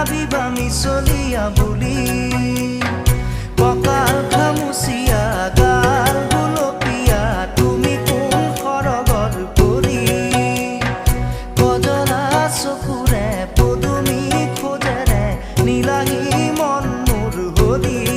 ভাবিবা মিছলিয়া বুলি কঁকাল খামুচিয়া গাল গুলপীয়া তুমি কোন সৰগৰ পৰি কজলা চকুৰে পদুমী খোজেৰে নীলাহী মন মোৰ হৰি